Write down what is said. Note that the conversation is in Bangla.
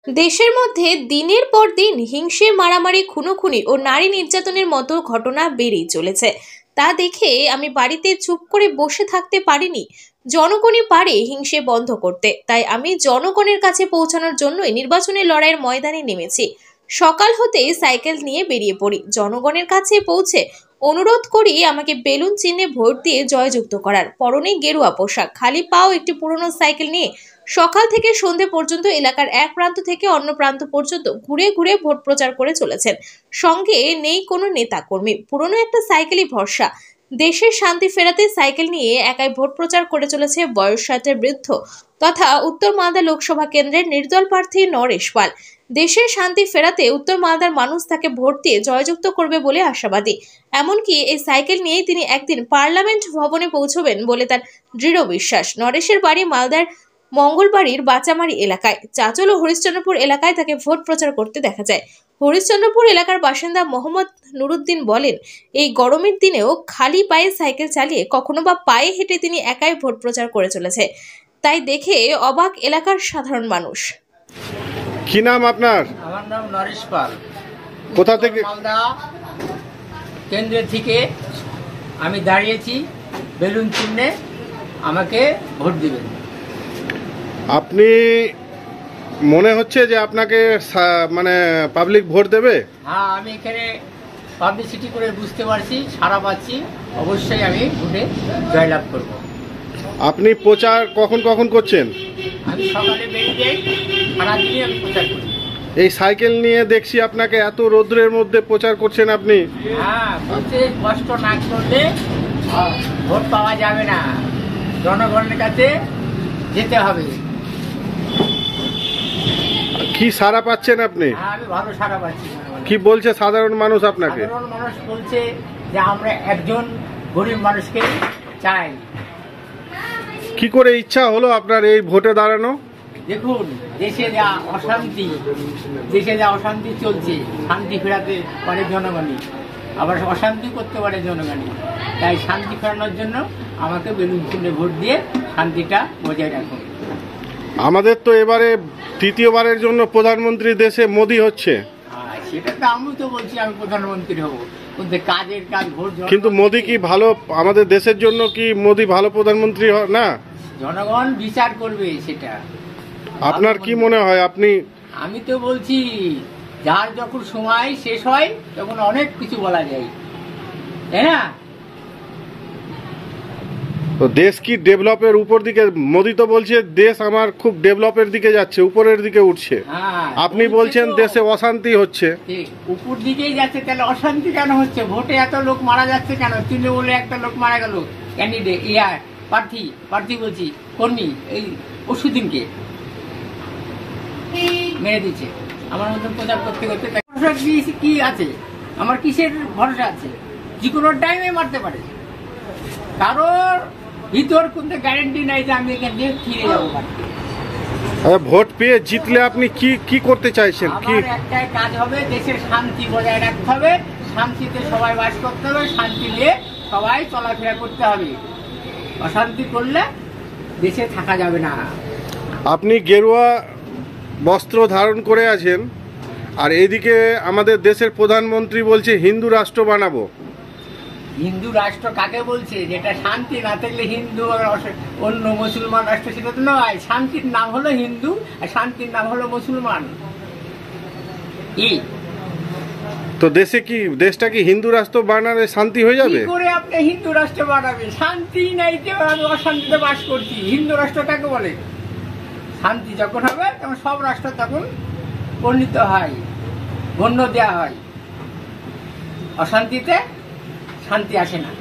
দেশের মধ্যে দিনের পর দিন হিংসে, মারামারি, খুনোখুনি ও নারী নির্যাতনের মতো ঘটনা বেড়েই চলেছে। তা দেখে আমি বাড়িতে চুপ করে বসে থাকতে পারিনি। জনগণই পারে হিংসে বন্ধ করতে, তাই আমি জনগণের কাছে পৌঁছানোর জন্যই নির্বাচনী লড়াইয়ের ময়দানে নেমেছি। সকাল হতেই সাইকেল নিয়ে বেরিয়ে পড়ি। জনগণের কাছে পৌঁছে অনুরোধ করি আমাকে বেলুন চিহ্নে ভোট দিয়ে জয়যুক্ত করার। পরনে গেরুয়া পোশাক, খালি পাও একটি পুরনো সাইকেল নিয়ে সকাল থেকে সন্ধে পর্যন্ত এলাকার এক প্রান্ত থেকে অন্য প্রান্ত পর্যন্ত ঘুরে ঘুরে ভোট প্রচার করে চলেছেন। সঙ্গে নেই কোনো নেতা কর্মী, পুরনো একটা সাইকেলই ভরসা। দেশের শান্তি ফেরাতে সাইকেল নিয়ে একাই ভোট প্রচার করে চলেছে বয়স 60-এর বৃদ্ধ তথা উত্তর মালদা লোকসভা কেন্দ্রের নির্দল প্রার্থী নরেশ পাল। দেশের শান্তি ফেরাতে উত্তর মালদার মানুষ তাকে ভোট দিয়ে জয়যুক্ত করবে বলে আশাবাদী। এমনকি এই সাইকেল নিয়েই তিনি একদিন পার্লামেন্ট ভবনে পৌঁছবেন বলে তার দৃঢ় বিশ্বাস। নরেশের বাড়ি মালদার মঙ্গলবাড়ির বাচামারি এলাকায়। চাঁচল ও হরিশ্চন্দ্রপুর এলাকায় তাকে ভোট প্রচার করতে দেখা যায়। হরিশ্চন্দ্রপুর এলাকার বাসিন্দা মোহাম্মদ নুরুদ্দিন বলেন, এই গরমের দিনেও খালি পায়ে সাইকেল চালিয়ে কখনো বা পায়ে হেঁটে তিনি একাই ভোট প্রচার করে চলেছে। তাই দেখে অবাক এলাকার সাধারণ মানুষ। কি নাম আপনার? আমার নাম নরেশ পাল। কোথা থেকে? মালদা কেন্দ্র থেকে আমি দাঁড়িয়েছি। বেলুন চিহ্নে আমাকে ভোট দিবেন। আপনি মনে হচ্ছে যে আপনাকে মানে পাবলিক ভোট দেবে? হ্যাঁ, আমি এখানে পাবলিসিটি করে বুঝতে পারছি, সারা পাচ্ছি। অবশ্যই আমি ভোটে জয়লাভ করব। আপনি প্রচার কখন কখন করছেন? আমি সকালে বেরিয়ে যাই, সারাদিনই আমি প্রচার করি। এই সাইকেল নিয়ে দেখছি আপনাকে এত রৌদ্রের মধ্যে প্রচার করছেন আপনি। হ্যাঁ, বলতে কষ্ট না করলে ভোট পাওয়া যাবে না। জনগণের কাছে যেতে হবে। কি সাড়া পাচ্ছেন আপনি? হ্যাঁ, আমি ভালো সাড়া পাচ্ছি। কি বলছে সাধারণ মানুষ আপনাকে? সাধারণ মানুষ বলছে যে আমরা একজন গরিব মানুষকে চাই। কি করে ইচ্ছা হলো আপনার এই ভোটে দাঁড়ানো? দেখুন, দেশে যা অশান্তি চলছে, শান্তি ফেরাতে পারে জনগণই, আবার অশান্তি করতে পারে জনগণই। তাই শান্তি ফেরানোর জন্য আমাকে বেলুন চিহ্নে ভোট দিয়ে শান্তিটা বজায় রাখুন। আমাদের তো এবারে তৃতীয়বারের জন্য প্রধানমন্ত্রী দেশে মোদি হচ্ছে। সেটা তো আমি তো বলছি আমি প্রধানমন্ত্রী হব, কিন্তু কাজের কাজ ভোট। কিন্তু মোদি কি ভালো আমাদের দেশের জন্য? কি মোদি ভালো প্রধানমন্ত্রী না? জনগণ বিচার করবে সেটা। আপনার কি মনে হয়? আমি তো বলছি, যার যখন সময় শেষ হয় তখন অনেক কিছু বলা যায়, তাই না? তো দেশ কি ডেভেলপের উপর দিকে? মোদি তো বলছে দেশ আমার খুব ডেভেলপের দিকে যাচ্ছে, উপরের দিকে উঠছে। আপনি বলছেন দেশে অশান্তি হচ্ছে। উপর দিকেই যাচ্ছে, তাহলে অশান্তি কেন হচ্ছে? ভোটে এত লোক মারা যাচ্ছে কেন? তৃণমূলে একটা লোক মারা গেল, ক্যান্ডিডেট প্রার্থী বলছি কর্মী, এই পরশুদিনকে মেরে দিচ্ছে। আমার মতন প্রচার করতে করতে কি আছে? আমার কিসের ভরসা আছে? যে কোনো টাইমে মারতে পারে। কারোর ভিতর কোনো গ্যারেন্টি নাই যে আমি এখান দিয়ে ফিরে যাবো। ভোট পেয়ে জিতলে আপনি কি করতে চাইছেন? কি একটাই কাজ হবে, দেশের শান্তি বজায় রাখতে হবে, শান্তিতে সবাই বাস করতে হবে, শান্তি নিয়ে সবাই চলাফেরা করতে হবে। অশান্তি করলে দেশে থাকা যাবে না। আপনি গেরুয়া বস্ত্র ধারণ করে আছেন, আর এইদিকে আমাদের দেশের প্রধানমন্ত্রী বলছে হিন্দু রাষ্ট্র বানাবো। হিন্দু রাষ্ট্র কাকে বলছে? যেটা শান্তি না থাকলে হিন্দু অন্য মুসলমান রাষ্ট্র সেটা তো নয়। শান্তির নাম হলো হিন্দু, আর শান্তির নাম হলো মুসলমান। তো দেশটা কি হিন্দু রাষ্ট্র বানালে শান্তি হয়ে যাবে? কি করে আপনি হিন্দু রাষ্ট্র বানাবে? শান্তি নাই, যে আমি অশান্তিতে বাস করছি। হিন্দু রাষ্ট্র কাকে বলে? শান্তি যখন হবে তখন সব রাষ্ট্র তখন বর্ণিত হয়, গণ্য দেওয়া হয়। অশান্তিতে শান্তি আসে না।